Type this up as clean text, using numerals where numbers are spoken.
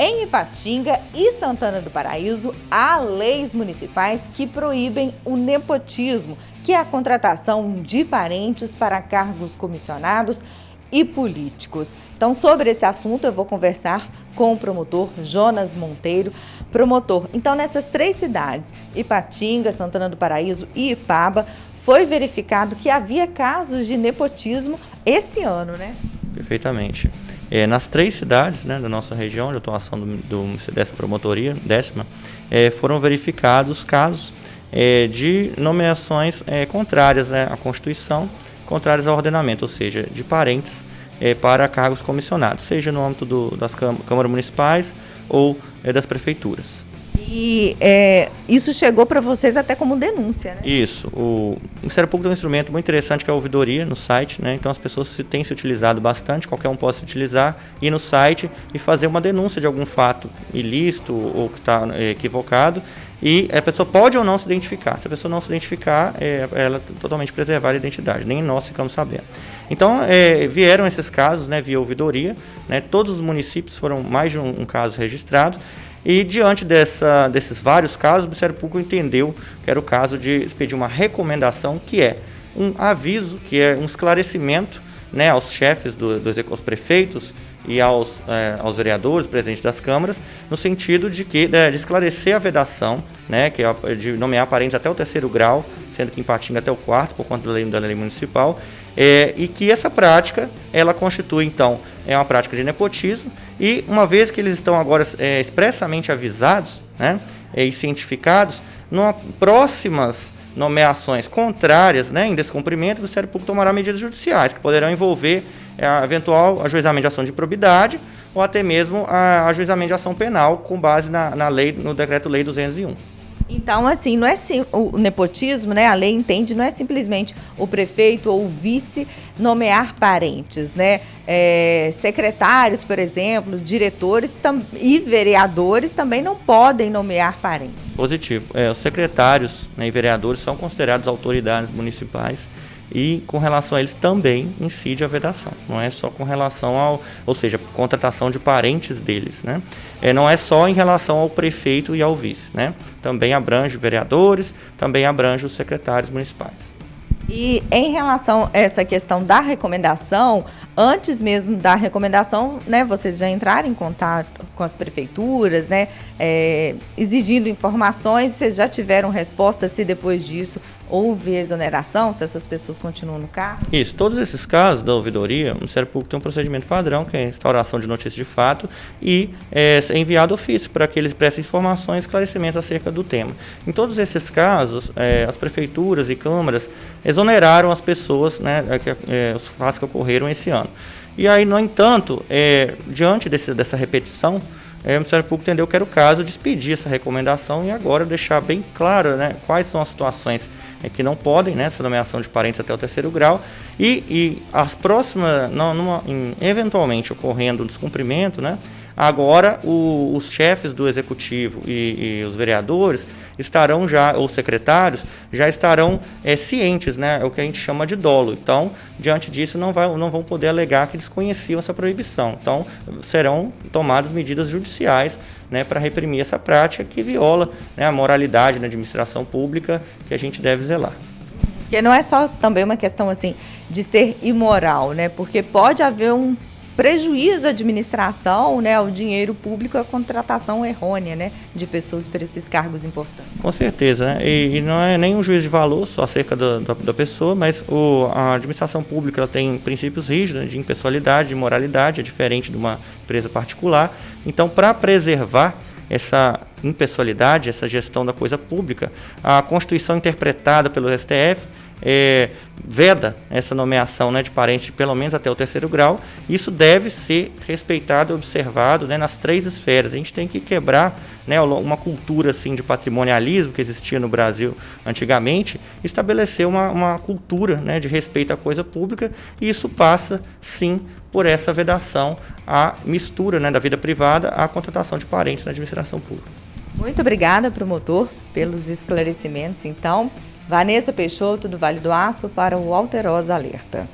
Em Ipatinga e Santana do Paraíso, há leis municipais que proíbem o nepotismo, que é a contratação de parentes para cargos comissionados e políticos. Então, sobre esse assunto, eu vou conversar com o promotor Jonas Monteiro. Promotor, então nessas 3 cidades, Ipatinga, Santana do Paraíso e Ipaba, foi verificado que havia casos de nepotismo esse ano, né? Perfeitamente. Nas 3 cidades, né, da nossa região de atuação dessa promotoria, 10ª, foram verificados casos de nomeações contrárias, né, à Constituição, contrárias ao ordenamento, ou seja, de parentes para cargos comissionados, seja no âmbito das câmaras municipais ou das prefeituras. E isso chegou para vocês até como denúncia, né? Isso. O Ministério Público tem um instrumento muito interessante que é a ouvidoria no site, né? Então as pessoas têm se utilizado bastante, qualquer um pode se utilizar, ir no site e fazer uma denúncia de algum fato ilícito ou que está equivocado, e a pessoa pode ou não se identificar. Se a pessoa não se identificar, ela é totalmente preservar a identidade, nem nós ficamos sabendo. Então, vieram esses casos, né, via ouvidoria, né? Todos os municípios foram mais de um caso registrado. E diante desses vários casos, o Ministério Público entendeu que era o caso de expedir uma recomendação, que é um aviso, que é um esclarecimento, né, aos chefes, aos prefeitos e aos vereadores, presidentes das câmaras, no sentido de esclarecer a vedação, né, que é de nomear parentes até o 3º grau, sendo que em Ipatinga até o 4º, por conta da lei municipal, e que essa prática, ela constitui, então, uma prática de nepotismo, e uma vez que eles estão agora expressamente avisados, né, e cientificados, próximas nomeações contrárias, né, em descumprimento, o Ministério Público tomará medidas judiciais, que poderão envolver eventual ajuizamento de ação de improbidade ou até mesmo ajuizamento de ação penal com base na lei, no Decreto-Lei 201. Então, assim, não é o nepotismo, né? A lei entende, não é simplesmente o prefeito ou o vice nomear parentes, né? Secretários, por exemplo, diretores e vereadores também não podem nomear parentes. Positivo. Os secretários, né, e vereadores são considerados autoridades municipais, e com relação a eles também incide a vedação. Não é só com relação ou seja, contratação de parentes deles, né? Não é só em relação ao prefeito e ao vice, né? Também abrange vereadores, também abrange os secretários municipais. E em relação a essa questão da recomendação, antes mesmo da recomendação, né, vocês já entraram em contato com as prefeituras, né, exigindo informações, vocês já tiveram resposta se depois disso houve exoneração, se essas pessoas continuam no cargo? Isso, todos esses casos da ouvidoria, o Ministério Público tem um procedimento padrão, que é a instauração de notícia de fato, e é enviado ofício para que eles prestem informações e esclarecimentos acerca do tema. Em todos esses casos, as prefeituras e câmaras exoneraram as pessoas, né, os fatos que ocorreram esse ano. E aí, no entanto, diante dessa repetição, o Ministério Público entendeu que era o caso de expedir essa recomendação e agora deixar bem claro, né, quais são as situações que não podem, né, essa nomeação de parentes até o 3º grau, e as próximas, eventualmente ocorrendo o descumprimento, né, agora os chefes do executivo e os vereadores estarão já, ou secretários, já estarão cientes, né, é o que a gente chama de dolo. Então, diante disso, não vão poder alegar que desconheciam essa proibição. Então, serão tomadas medidas judiciais, né, para reprimir essa prática que viola, né, a moralidade na administração pública, que a gente deve zelar. Porque não é só também uma questão assim de ser imoral, né? Porque pode haver um prejuízo à administração, né, ao dinheiro público, a contratação errônea, né, de pessoas para esses cargos importantes. Com certeza, né? E não é nem um juízo de valor só acerca da pessoa, mas a administração pública ela tem princípios rígidos de impessoalidade, de moralidade, é diferente de uma empresa particular. Então, para preservar essa impessoalidade, essa gestão da coisa pública, a Constituição interpretada pelo STF veda essa nomeação, né, de parente pelo menos até o 3º grau. Isso deve ser respeitado e observado, né, nas 3 esferas. A gente tem que quebrar, né, uma cultura assim, de patrimonialismo que existia no Brasil antigamente, e estabelecer uma cultura, né, de respeito à coisa pública, e isso passa sim por essa vedação à mistura, né, da vida privada à contratação de parentes na administração pública. Muito obrigada, promotor, pelos esclarecimentos. Então, Vanessa Peixoto, do Vale do Aço, para o Alterosa Alerta.